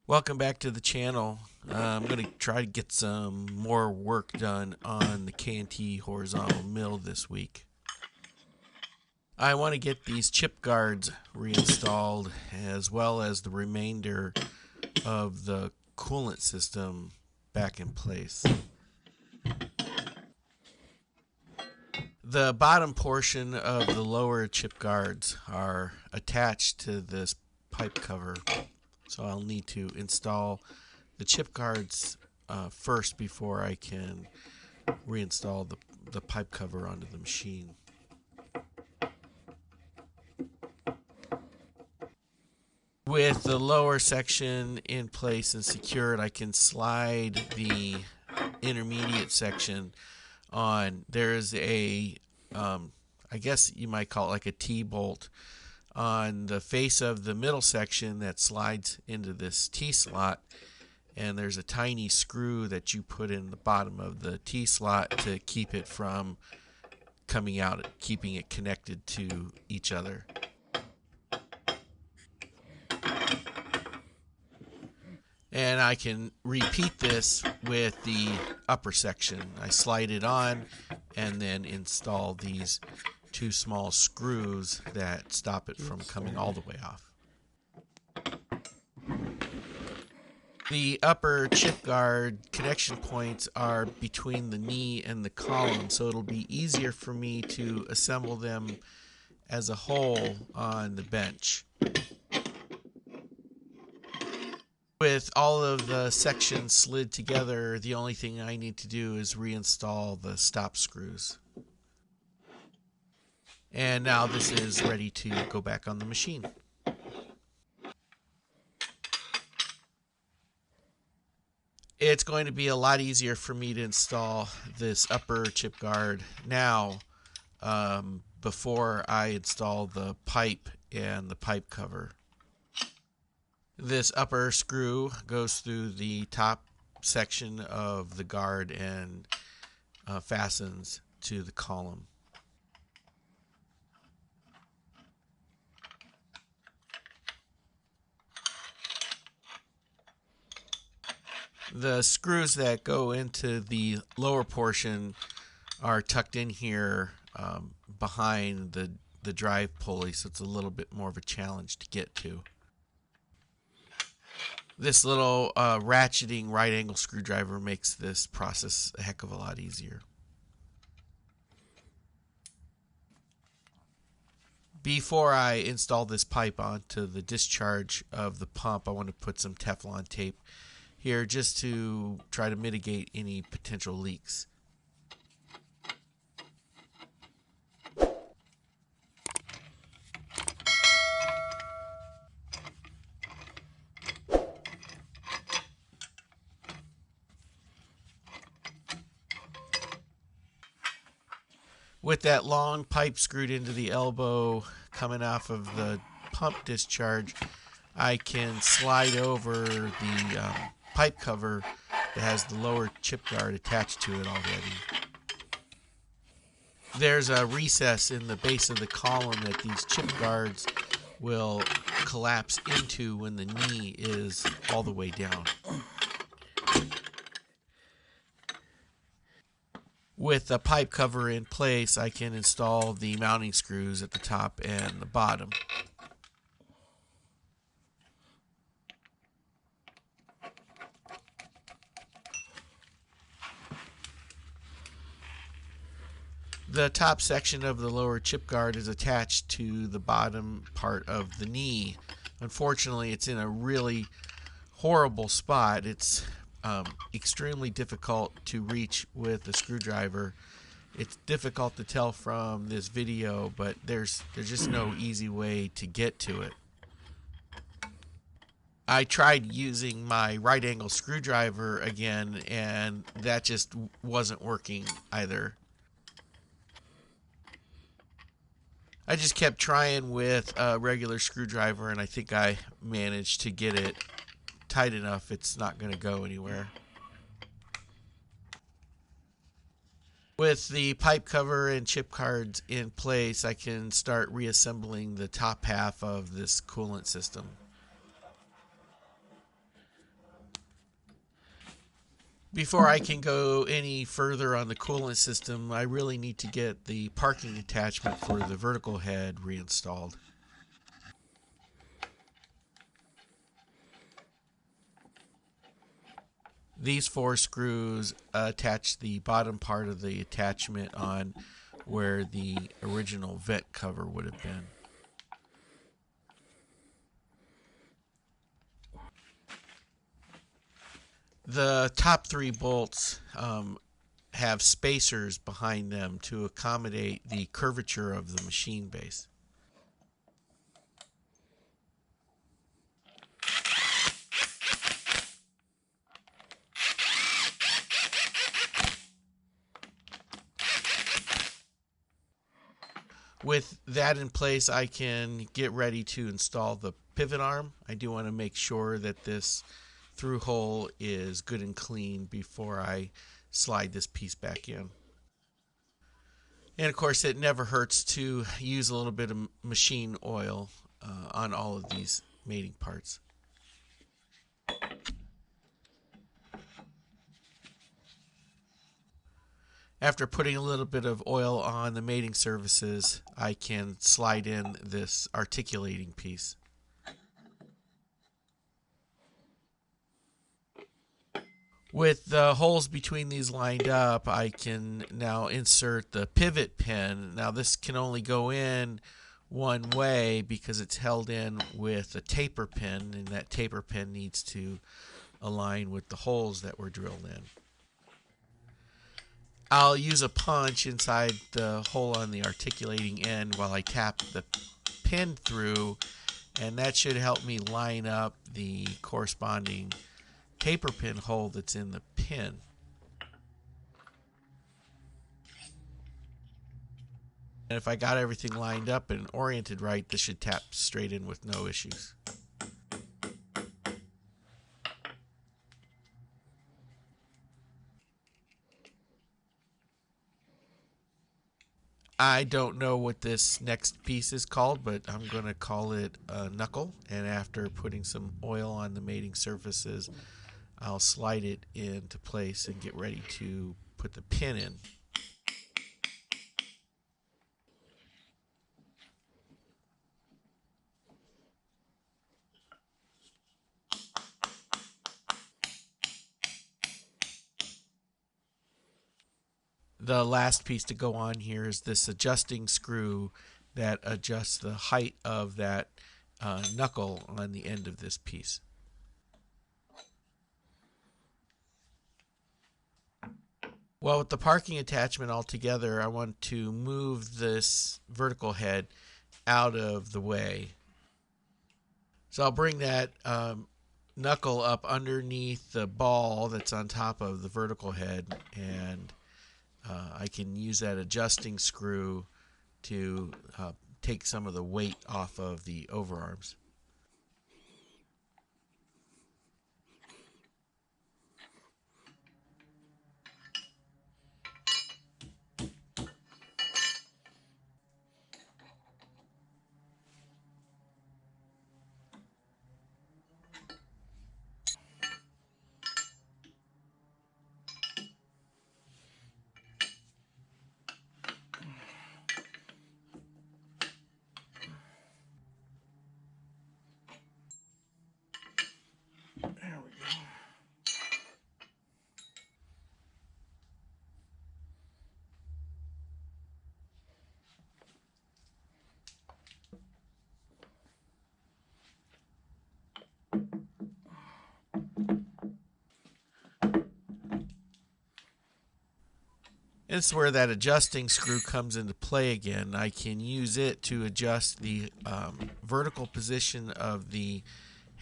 Welcome back to the channel. I'm going to try to get some more work done on the K&T horizontal mill this week. I want to get these chip guards reinstalled as well as the remainder of the coolant system back in place. The bottom portion of the lower chip guards are attached to this pipe cover, so I'll need to install the chip guards first before I can reinstall the pipe cover onto the machine. With the lower section in place and secured, I can slide the intermediate section on. There's a, I guess you might call it like a T-bolt on the face of the middle section that slides into this T-slot, and there's a tiny screw that you put in the bottom of the T-slot to keep it from coming out, keeping it connected to each other. And I can repeat this with the upper section. I slide it on and then install these two small screws that stop it from coming all the way off. The upper chip guard connection points are between the knee and the column, so it'll be easier for me to assemble them as a whole on the bench. With all of the sections slid together, the only thing I need to do is reinstall the stop screws. And now this is ready to go back on the machine. It's going to be a lot easier for me to install this upper chip guard now before I install the pipe and the pipe cover. This upper screw goes through the top section of the guard and fastens to the column. The screws that go into the lower portion are tucked in here behind the drive pulley, so it's a little bit more of a challenge to get to. This little ratcheting right angle screwdriver makes this process a heck of a lot easier. Before I install this pipe onto the discharge of the pump, I want to put some Teflon tape here just to try to mitigate any potential leaks. With that long pipe screwed into the elbow coming off of the pump discharge, I can slide over the pipe cover that has the lower chip guard attached to it already. There's a recess in the base of the column that these chip guards will collapse into when the knee is all the way down. With the pipe cover in place, I can install the mounting screws at the top and the bottom. The top section of the lower chip guard is attached to the bottom part of the knee. Unfortunately, it's in a really horrible spot. It's extremely difficult to reach with a screwdriver. It's difficult to tell from this video, but there's just no easy way to get to it. I tried using my right angle screwdriver again, and that just wasn't working either. I just kept trying with a regular screwdriver, and I think I managed to get it tight enough it's not going to go anywhere. With the pipe cover and chip guards in place, I can start reassembling the top half of this coolant system. Before I can go any further on the coolant system, I really need to get the parking attachment for the vertical head reinstalled. These 4 screws attach the bottom part of the attachment on where the original vent cover would have been. The top 3 bolts have spacers behind them to accommodate the curvature of the machine base. With that in place, I can get ready to install the pivot arm. I do want to make sure that this through hole is good and clean before I slide this piece back in. And of course, it never hurts to use a little bit of machine oil on all of these mating parts. After putting a little bit of oil on the mating surfaces, I can slide in this articulating piece. With the holes between these lined up, I can now insert the pivot pin. Now this can only go in one way because it's held in with a taper pin, and that taper pin needs to align with the holes that were drilled in. I'll use a punch inside the hole on the articulating end while I tap the pin through, and that should help me line up the corresponding taper pin hole that's in the pin. And if I got everything lined up and oriented right, this should tap straight in with no issues. I don't know what this next piece is called, but I'm going to call it a knuckle. And after putting some oil on the mating surfaces, I'll slide it into place and get ready to put the pin in. The last piece to go on here is this adjusting screw that adjusts the height of that knuckle on the end of this piece. Well, with the parking attachment all together, I want to move this vertical head out of the way. So I'll bring that knuckle up underneath the ball that's on top of the vertical head, and I can use that adjusting screw to take some of the weight off of the overarms. There we go. This is where that adjusting screw comes into play again. I can use it to adjust the vertical position of the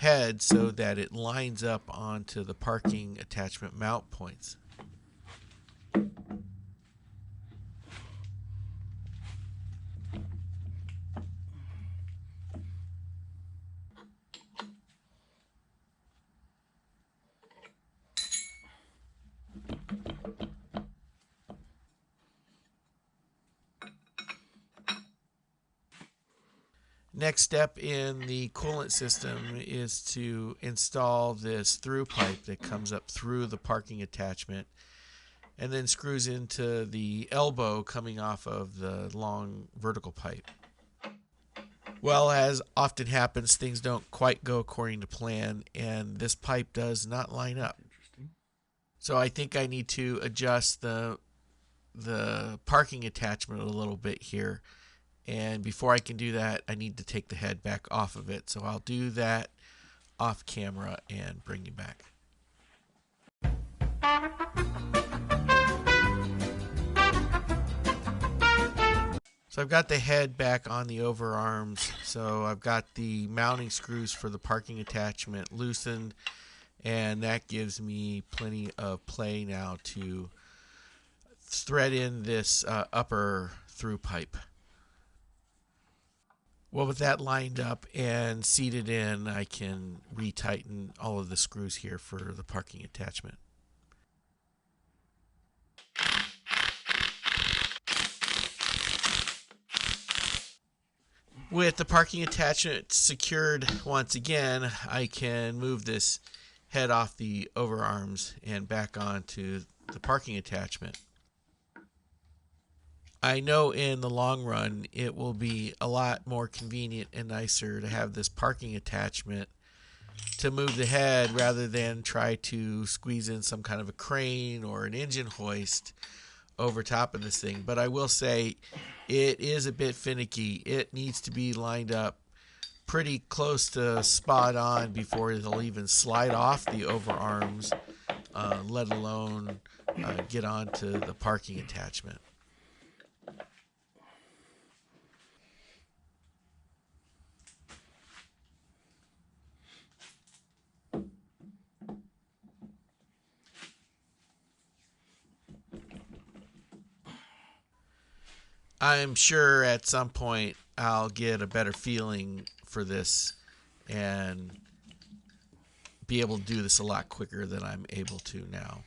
head so that it lines up onto the parking attachment mount points. Next step in the coolant system is to install this through pipe that comes up through the parking attachment and then screws into the elbow coming off of the long vertical pipe. Well, as often happens, things don't quite go according to plan, and this pipe does not line up. Interesting. So I think I need to adjust the parking attachment a little bit here. And before I can do that, I need to take the head back off of it. So I'll do that off camera and bring you back. So I've got the head back on the overarms. So I've got the mounting screws for the parking attachment loosened. And that gives me plenty of play now to thread in this upper through pipe. Well, with that lined up and seated in, I can retighten all of the screws here for the parking attachment. With the parking attachment secured once again, I can move this head off the overarms and back onto the parking attachment. I know in the long run it will be a lot more convenient and nicer to have this parking attachment to move the head rather than try to squeeze in some kind of a crane or an engine hoist over top of this thing. But I will say it is a bit finicky. It needs to be lined up pretty close to spot on before it'll even slide off the overarms, let alone get onto the parking attachment. I'm sure at some point I'll get a better feeling for this and be able to do this a lot quicker than I'm able to now.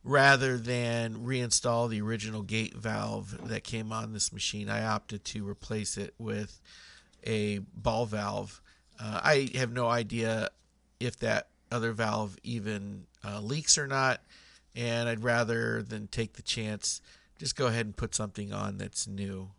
Rather than reinstall the original gate valve that came on this machine, I opted to replace it with a ball valve. I have no idea if that other valve even leaks or not, and I'd rather than take the chance, just go ahead and put something on that's new.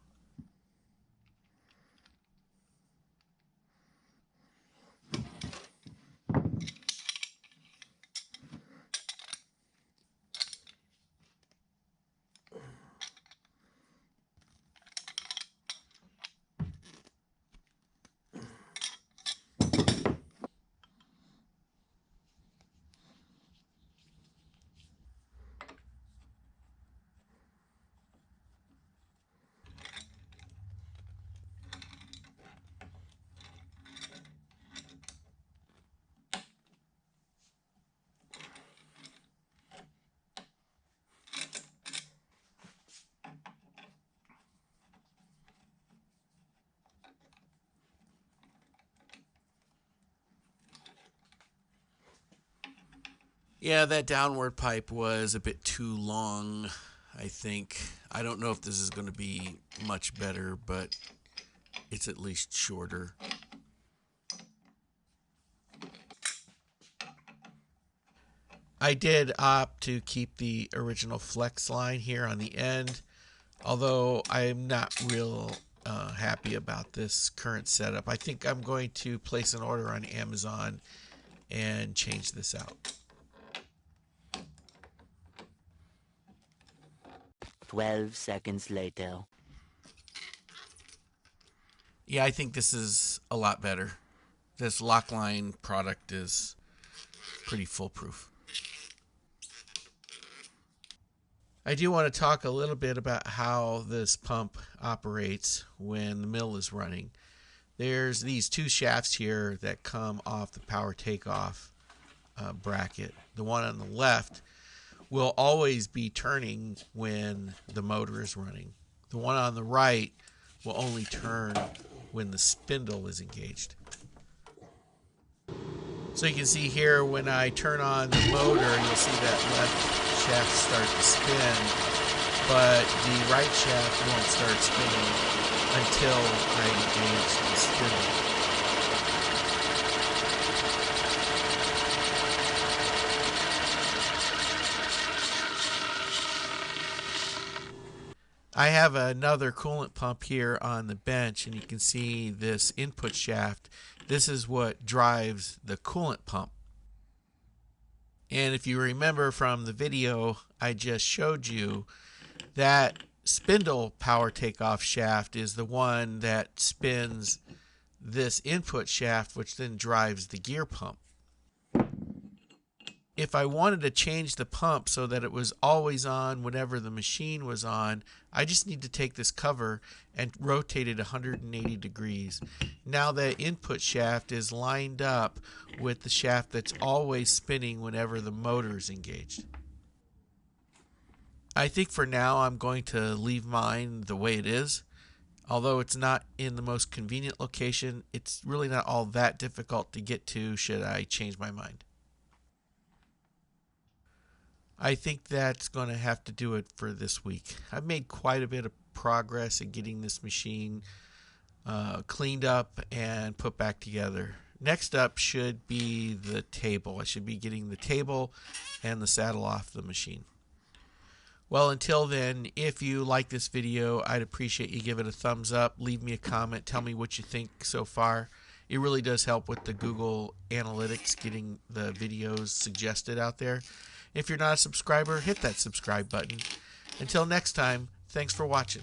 Yeah, that downward pipe was a bit too long, I think. I don't know if this is going to be much better, but it's at least shorter. I did opt to keep the original flex line here on the end, although I'm not real happy about this current setup. I think I'm going to place an order on Amazon and change this out. 12 seconds later. Yeah, I think this is a lot better. This Lockline product is pretty foolproof. I do want to talk a little bit about how this pump operates when the mill is running. There's these two shafts here that come off the power takeoff bracket. The one on the left will always be turning when the motor is running. The one on the right will only turn when the spindle is engaged. So you can see here when I turn on the motor, you'll see that left shafts start to spin, but the right shaft won't start spinning until I engage the spindle. I have another coolant pump here on the bench, and you can see this input shaft. This is what drives the coolant pump. And if you remember from the video I just showed you, that spindle power takeoff shaft is the one that spins this input shaft, which then drives the gear pump. If I wanted to change the pump so that it was always on whenever the machine was on, I just need to take this cover and rotate it 180 degrees. Now that input shaft is lined up with the shaft that's always spinning whenever the motor is engaged. I think for now I'm going to leave mine the way it is. Although it's not in the most convenient location, it's really not all that difficult to get to should I change my mind. I think that's going to have to do it for this week. I've made quite a bit of progress in getting this machine cleaned up and put back together. Next up should be the table. I should be getting the table and the saddle off the machine. Well, until then, if you like this video, I'd appreciate you give it a thumbs up, leave me a comment, tell me what you think so far. It really does help with the Google Analytics, getting the videos suggested out there. If you're not a subscriber, hit that subscribe button. Until next time, thanks for watching.